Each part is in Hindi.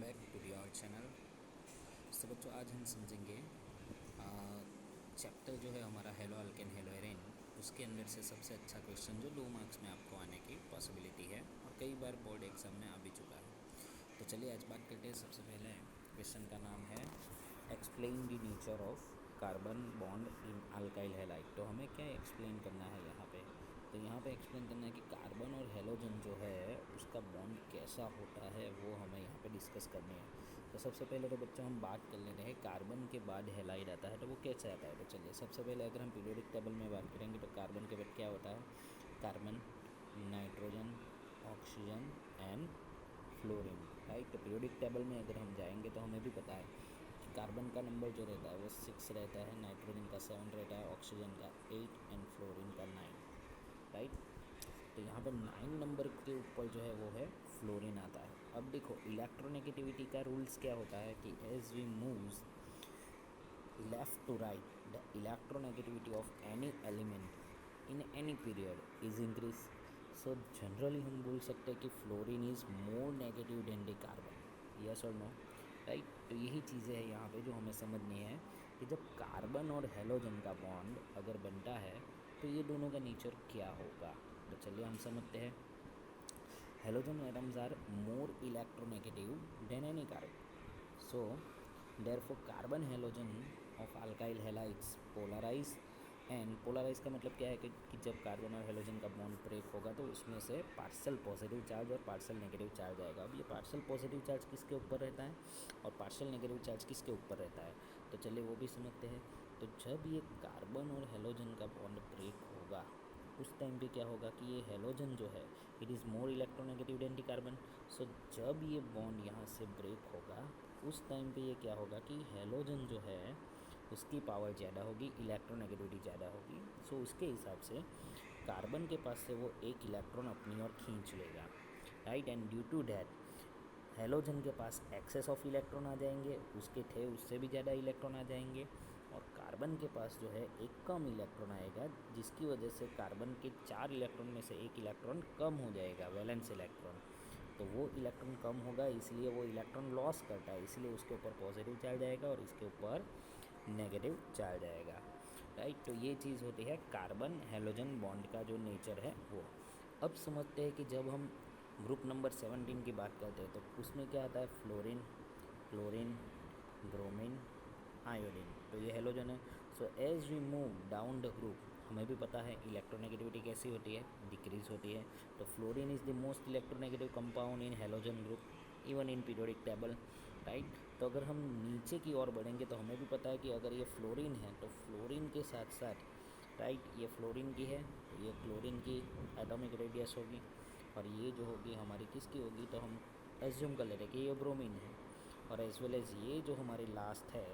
Back to the our channel. तो बच्चों आज हम समझेंगे चैप्टर जो है हमारा हेलो अल्केन हेलो एरेन, उसके अंदर से सबसे अच्छा क्वेश्चन जो 2 मार्क्स में आपको आने की पॉसिबिलिटी है और कई बार बोर्ड एग्ज़ाम में आ भी चुका है। तो चलिए आज बात करते हैं। सबसे पहले क्वेश्चन का नाम है explain the nature of carbon bond in alkyl halide. तो हमें क्या एक्सप्लेन करना है यहाँ पे? तो यहाँ पे एक्सप्लेन करना है कि कार्बन और हेलोजन जो है उसका बॉन्ड कैसा होता है, वो हमें यहाँ पे डिस्कस करनी है। तो सबसे पहले तो बच्चों हम बात कर लेते हैं कार्बन के बाद हैलाइड आता है तो वो कैसे आता है। तो चलिए सबसे पहले अगर हम पीरियोडिक टेबल में बात करेंगे तो कार्बन के बाद क्या होता है? Carbon, nitrogen, oxygen and fluorine, right. तो पीरियोडिक टेबल में अगर हम जाएंगे तो हमें भी पता है कि कार्बन का नंबर जो रहता है वो 6 रहता है, नाइट्रोजन का 7 रहता है, ऑक्सीजन का 8 एंड फ्लोरीन का 9, राइट। तो यहाँ पर 9 नंबर के ऊपर जो है वो है फ्लोरीन आता है। अब देखो इलेक्ट्रोनेगेटिविटी का रूल्स क्या होता है कि as we moves left to right the electronegativity of any element in any period is increase. So generally हम बोल सकते हैं कि fluorine is more negative than the carbon, yes और नो, राइट। तो यही चीज़ें हैं यहाँ पे जो हमें समझनी है कि जब कार्बन और हेलोजन का बॉन्ड अगर बनता है तो ये दोनों का नेचर क्या होगा। तो चलिए हम समझते हैं। Halogen atoms are more electronegative than any carbon, so therefore carbon halogen of alkyl halides polarise. And polarise का मतलब क्या है कि जब कार्बन और हेलोजन का बॉन्ड ब्रेक होगा तो उसमें से पार्शियल पॉजिटिव चार्ज और पार्शियल नेगेटिव चार्ज आएगा। अब ये पार्शियल पॉजिटिव चार्ज किसके ऊपर रहता है और पार्शियल नेगेटिव चार्ज किसके ऊपर रहता है, तो चलिए वो भी समझते हैं। तो जब ये कार्बन और हेलोजन का बॉन्ड ब्रेक होगा उस टाइम पे क्या होगा कि ये हेलोजन जो है it is more electronegative than the carbon. So जब ये बॉन्ड यहाँ से ब्रेक होगा उस टाइम पे ये क्या होगा कि हेलोजन जो है उसकी पावर ज़्यादा होगी, इलेक्ट्रोनेगेटिविटी ज़्यादा होगी। सो उसके हिसाब से कार्बन के पास से वो एक इलेक्ट्रॉन अपनी ओर खींच लेगा, right. And due to that halogen के पास एक्सेस ऑफ इलेक्ट्रॉन आ जाएंगे, उसके थे उससे भी ज़्यादा इलेक्ट्रॉन आ जाएंगे, और कार्बन के पास जो है एक कम इलेक्ट्रॉन आएगा जिसकी वजह से कार्बन के 4 इलेक्ट्रॉन में से एक इलेक्ट्रॉन कम हो जाएगा, वैलेंस इलेक्ट्रॉन। तो वो इलेक्ट्रॉन कम होगा इसलिए वो इलेक्ट्रॉन लॉस करता है, इसलिए उसके ऊपर पॉजिटिव चार्ज आएगा और इसके ऊपर नेगेटिव चार्ज आएगा, राइट। तो ये चीज़ होती है कार्बन हेलोजन बॉन्ड का जो नेचर है वो। अब समझते हैं कि जब हम ग्रुप नंबर 17 की बात करते हैं तो उसमें क्या आता है? Fluorine, chlorine, bromine, iodine. तो ये हेलोजन है। So as we move down the group हमें भी पता है इलेक्ट्रोनेगेटिविटी कैसी होती है, डिक्रीज होती है। तो fluorine is the most electronegative compound in halogen group even in periodic table, right. तो अगर हम नीचे की ओर बढ़ेंगे तो हमें भी पता है कि अगर ये फ्लोरीन है तो फ्लोरीन के साथ साथ, राइट, ये फ्लोरीन की है तो ये क्लोरीन की एटॉमिक रेडियस होगी, और ये जो होगी हमारी किसकी होगी, तो हम एज्यूम कर लेते हैं कि ये ब्रोमीन है, और एज वेल एज ये जो हमारी लास्ट है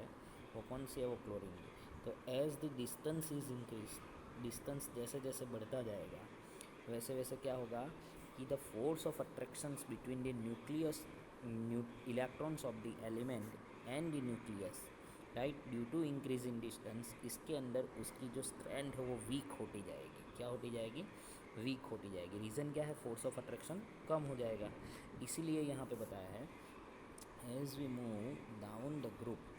वो कौन सी है, वो क्लोरीन की। तो as the distance is increase, distance जैसे जैसे बढ़ता जाएगा वैसे वैसे क्या होगा कि the force of attractions between the nucleus electrons of the element and the nucleus, right, due to increase in distance, इसके अंदर उसकी जो स्ट्रेंथ है वो वीक होती जाएगी। क्या होती जाएगी? वीक होती जाएगी। रीज़न क्या है? फोर्स ऑफ अट्रैक्शन कम हो जाएगा। इसीलिए यहाँ पे बताया है as we move down the group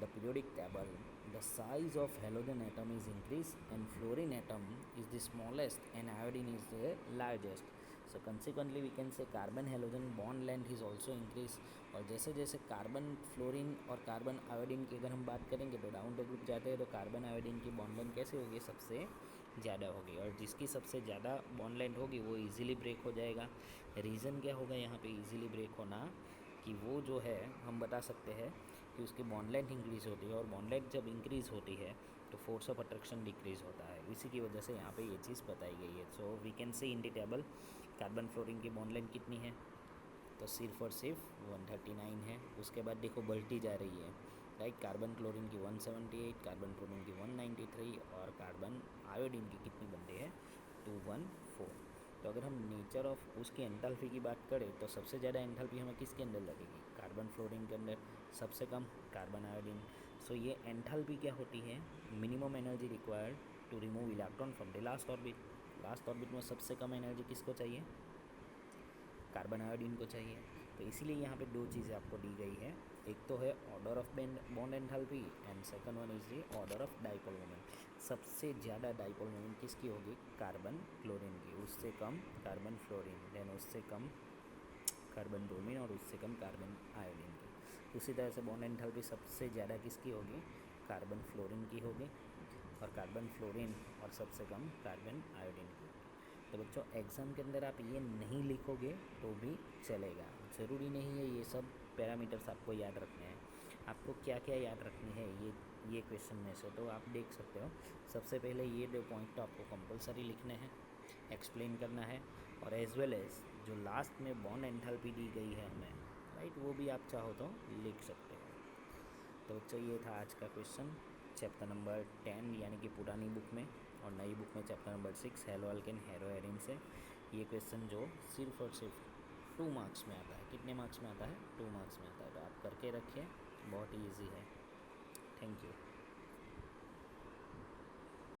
the periodic table the size of halogen atom is increased and fluorine atom is the smallest and iodine is the largest. So consequently we can say carbon halogen bond length is also increased। और जैसे जैसे कार्बन फ्लोरीन और कार्बन आयोडीन की अगर हम बात करेंगे तो डाउन द ग्रुप जाते हैं तो कार्बन आयोडीन की बॉन्ड लेंथ कैसे होगी? सबसे ज़्यादा होगी, और जिसकी सबसे ज़्यादा बॉन्ड लेंथ होगी वो इजीली ब्रेक हो जाएगा। रीज़न क्या होगा यहाँ पे इजीली ब्रेक होना कि वो जो है हम बता सकते हैं कि उसकी बॉन्ड लेंथ इंक्रीज़ होती है, और बॉन्ड लेंथ जब इंक्रीज़ होती है तो फोर्स ऑफ अट्रैक्शन डिक्रीज़ होता है। इसी की वजह से यहाँ पे ये चीज़ बताई गई है। सो we can say in the table carbon fluorine की बॉन्ड लेंथ कितनी है, तो सिर्फ और सिर्फ 139 है। उसके बाद देखो बढ़ती जा रही है, राइट। कार्बन क्लोरीन की 178, कार्बन क्लोरीन की 193, और कार्बन आयोडीन की कितनी बनती है? 214। तो अगर हम नेचर ऑफ उसकी एंथैल्पी की बात करें तो सबसे ज़्यादा एंथैल्पी हमें किसके अंदर लगेगी? कार्बन फ्लोरीन के अंदर। सबसे कम कार्बन आयोडीन। सो ये एंथैल्पी क्या होती है? Minimum energy required to remove electron from the last orbit. Last orbit में सबसे कम एनर्जी किसको चाहिए? कार्बन आयोडीन को चाहिए। तो तो इसीलिए यहाँ पे दो चीज़ें आपको दी गई है, एक तो है order of bond enthalpy and second one is the order of dipole moment. सबसे ज़्यादा डाइपोल मोमेंट किसकी होगी? कार्बन क्लोरीन की, उससे कम कार्बन फ्लोरीन, देन उससे कम कार्बन ब्रोमीन और उससे कम कार्बन आयोडीन की। उसी तरह से बॉन्ड एंथैल्पी सबसे ज़्यादा किसकी होगी? कार्बन फ्लोरीन की होगी, और कार्बन फ्लोरीन और सबसे कम कार्बन आयोडीन की। तो बच्चों एग्ज़ाम के अंदर आप ये नहीं लिखोगे तो भी चलेगा, ज़रूरी नहीं है ये सब पैरामीटर्स आपको याद रखने हैं। आपको क्या क्या याद रखनी है ये क्वेश्चन में से तो आप देख सकते हो। सबसे पहले ये 2 पॉइंट तो आपको कंपलसरी लिखने हैं, एक्सप्लेन करना है, और एज वेल एज जो लास्ट में बॉन्ड एंथैल्पी दी गई है हमें, राइट, वो भी आप चाहो तो लिख सकते हो। तो बच्चों ये था आज का क्वेश्चन चैप्टर नंबर 10 यानी कि पुरानी बुक में, और नई बुक में चैप्टर नंबर 6 हेलो अल्केन हेरो एरिन से। ये क्वेश्चन जो सिर्फ और सिर्फ 2 मार्क्स में आता है। कितने मार्क्स में आता है? 2 मार्क्स में आता है। तो आप करके रखिए, बहुत ही ईजी है। Thank you.